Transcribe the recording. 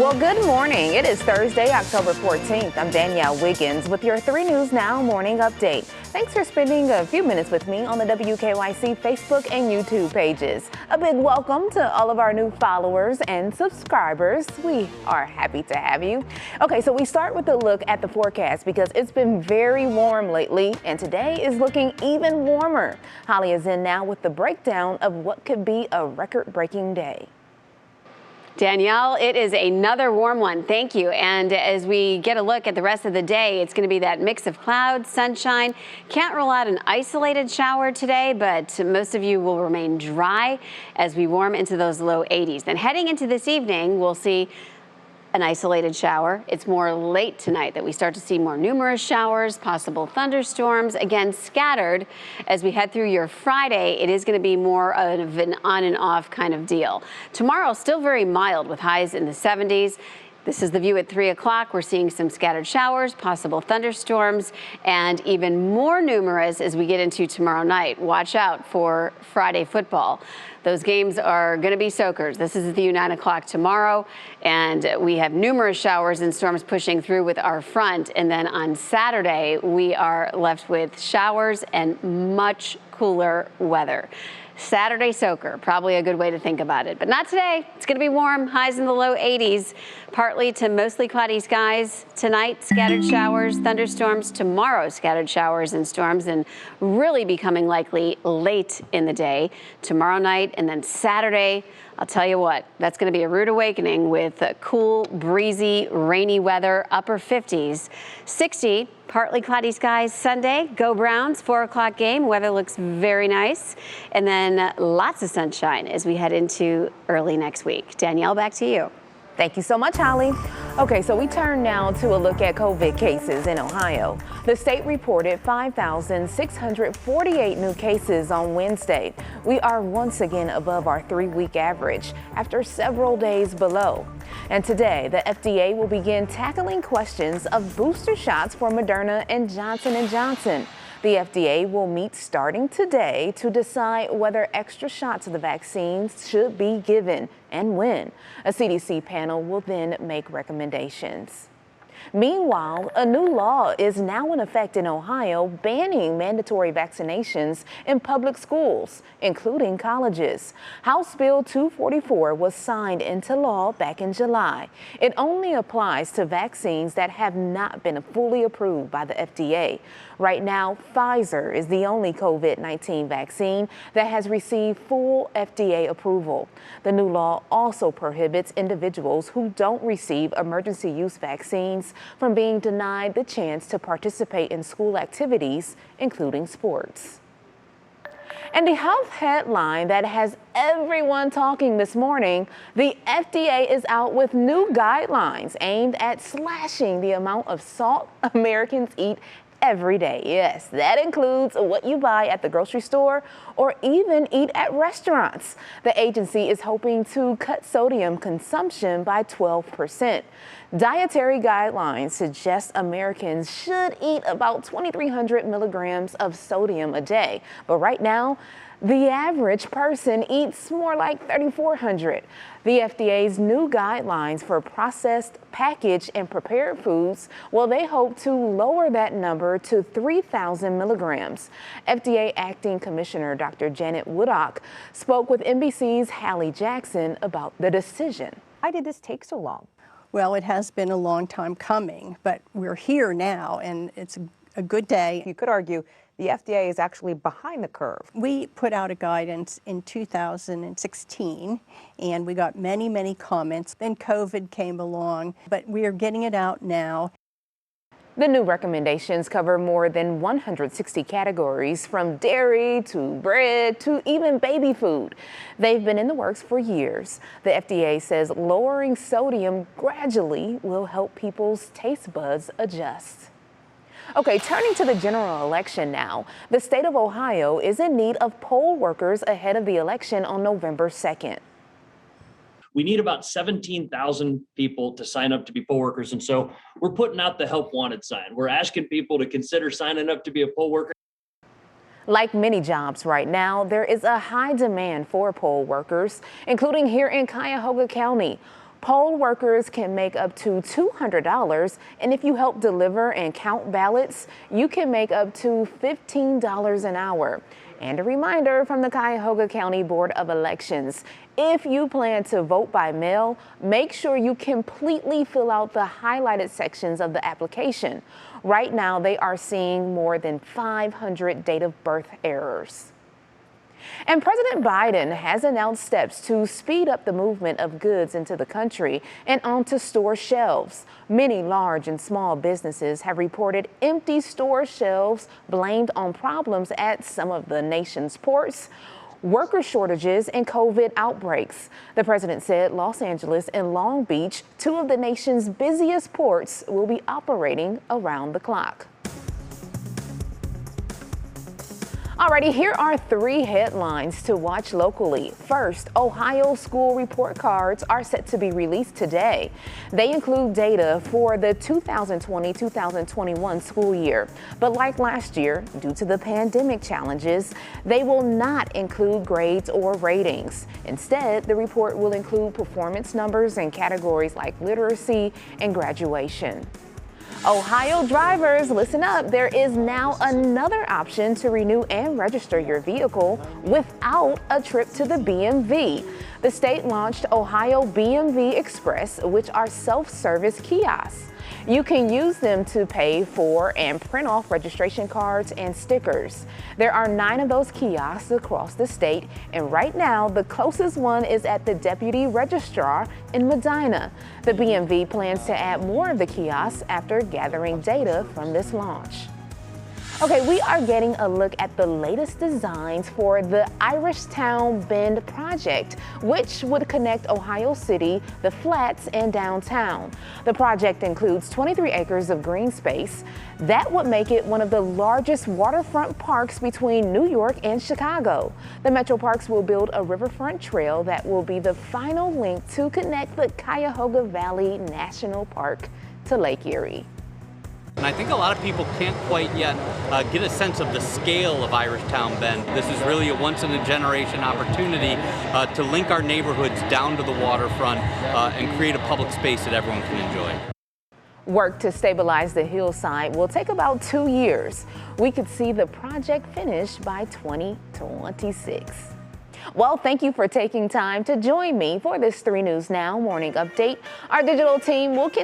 Well, good morning. It is Thursday, October 14th. I'm Danielle Wiggins with your 3 News Now morning update. Thanks for spending a few minutes with me on the WKYC Facebook and YouTube pages. A big welcome to all of our new followers and subscribers. We are happy to have you. Okay, so we start with a look at the forecast because it's been very warm lately, and today is looking even warmer. Holly is in now with the breakdown of what could be a record-breaking day. Danielle, it is another warm one. Thank you. And as we get a look at the rest of the day, it's going to be that mix of clouds, sunshine. Can't rule out an isolated shower today, but most of you will remain dry as we warm into those low 80s. Then heading into this evening, we'll see an isolated shower. It's more late tonight that we start to see more numerous showers, possible thunderstorms, again scattered. As we head through your Friday, it is going to be more of an on and off kind of deal. Tomorrow, still very mild with highs in the 70s. This is the view at 3 o'clock. We're seeing some scattered showers, possible thunderstorms, and even more numerous as we get into tomorrow night. Watch out for Friday football. Those games are going to be soakers. This is at the 9 o'clock tomorrow, and we have numerous showers and storms pushing through with our front. And then on Saturday, we are left with showers and much cooler weather. Saturday soaker, probably a good way to think about it, but not today. It's going to be warm, highs in the low 80s, partly to mostly cloudy skies tonight, scattered showers, thunderstorms tomorrow, scattered showers and storms, and really becoming likely late in the day tomorrow night. And then Saturday, I'll tell you what, that's going to be a rude awakening with cool, breezy, rainy weather, upper 50s, 60. Partly cloudy skies Sunday. Go Browns, 4 o'clock game. Weather looks very nice. And then lots of sunshine as we head into early next week. Danielle, back to you. Thank you so much, Holly. Okay, so we turn now to a look at COVID cases in Ohio. The state reported 5,648 new cases on Wednesday. We are once again above our 3-week average after several days below. And today, the FDA will begin tackling questions of booster shots for Moderna and Johnson Johnson. The FDA will meet starting today to decide whether extra shots of the vaccines should be given and when. A CDC panel will then make recommendations. Meanwhile, a new law is now in effect in Ohio banning mandatory vaccinations in public schools, including colleges. House Bill 244 was signed into law back in July. It only applies to vaccines that have not been fully approved by the FDA. Right now, Pfizer is the only COVID-19 vaccine that has received full FDA approval. The new law also prohibits individuals who don't receive emergency use vaccines from being denied the chance to participate in school activities, including sports. And the health headline that has everyone talking this morning, the FDA is out with new guidelines aimed at slashing the amount of salt Americans eat every day. Yes, that includes what you buy at the grocery store or even eat at restaurants. The agency is hoping to cut sodium consumption by 12%. Dietary guidelines suggest Americans should eat about 2,300 milligrams of sodium a day. But right now, the average person eats more like 3,400. The FDA's new guidelines for processed, packaged, and prepared foods, well, they hope to lower that number to 3,000 milligrams. FDA Acting Commissioner Dr. Janet Woodcock spoke with NBC's Hallie Jackson about the decision. Why did this take so long? Well, it has been a long time coming, but we're here now, and it's a good day. You could argue the FDA is actually behind the curve. We put out a guidance in 2016, and we got many, many comments. Then COVID came along, but we are getting it out now. The new recommendations cover more than 160 categories, from dairy to bread to even baby food. They've been in the works for years. The FDA says lowering sodium gradually will help people's taste buds adjust. Okay, turning to the general election now. The state of Ohio is in need of poll workers ahead of the election on November 2nd. We need about 17,000 people to sign up to be poll workers. And so we're putting out the help wanted sign. We're asking people to consider signing up to be a poll worker. Like many jobs right now, there is a high demand for poll workers, including here in Cuyahoga County. Poll workers can make up to $200, and if you help deliver and count ballots, you can make up to $15 an hour. And a reminder from the Cuyahoga County Board of Elections, if you plan to vote by mail, make sure you completely fill out the highlighted sections of the application. Right now, they are seeing more than 500 date of birth errors. And President Biden has announced steps to speed up the movement of goods into the country and onto store shelves. Many large and small businesses have reported empty store shelves blamed on problems at some of the nation's ports, worker shortages, and COVID outbreaks. The president said Los Angeles and Long Beach, two of the nation's busiest ports, will be operating around the clock. Alrighty, here are 3 headlines to watch locally. First, Ohio school report cards are set to be released today. They include data for the 2020-2021 school year. But like last year, due to the pandemic challenges, they will not include grades or ratings. Instead, the report will include performance numbers in categories like literacy and graduation. Ohio drivers, listen up. There is now another option to renew and register your vehicle without a trip to the BMV. The state launched Ohio BMV Express, which are self-service kiosks. You can use them to pay for and print off registration cards and stickers. There are 9 of those kiosks across the state, and right now the closest one is at the Deputy Registrar in Medina. The BMV plans to add more of the kiosks after gathering data from this launch. Okay, we are getting a look at the latest designs for the Irishtown Bend Project, which would connect Ohio City, the Flats, and downtown. The project includes 23 acres of green space. That would make it one of the largest waterfront parks between New York and Chicago. The Metro Parks will build a riverfront trail that will be the final link to connect the Cuyahoga Valley National Park to Lake Erie. And I think a lot of people can't quite yet get a sense of the scale of Irishtown Bend. This is really a once-in-a-generation opportunity to link our neighborhoods down to the waterfront and create a public space that everyone can enjoy. Work to stabilize the hillside will take about 2 years. We could see the project finished by 2026. Well, thank you for taking time to join me for this 3 News Now morning update. Our digital team will continue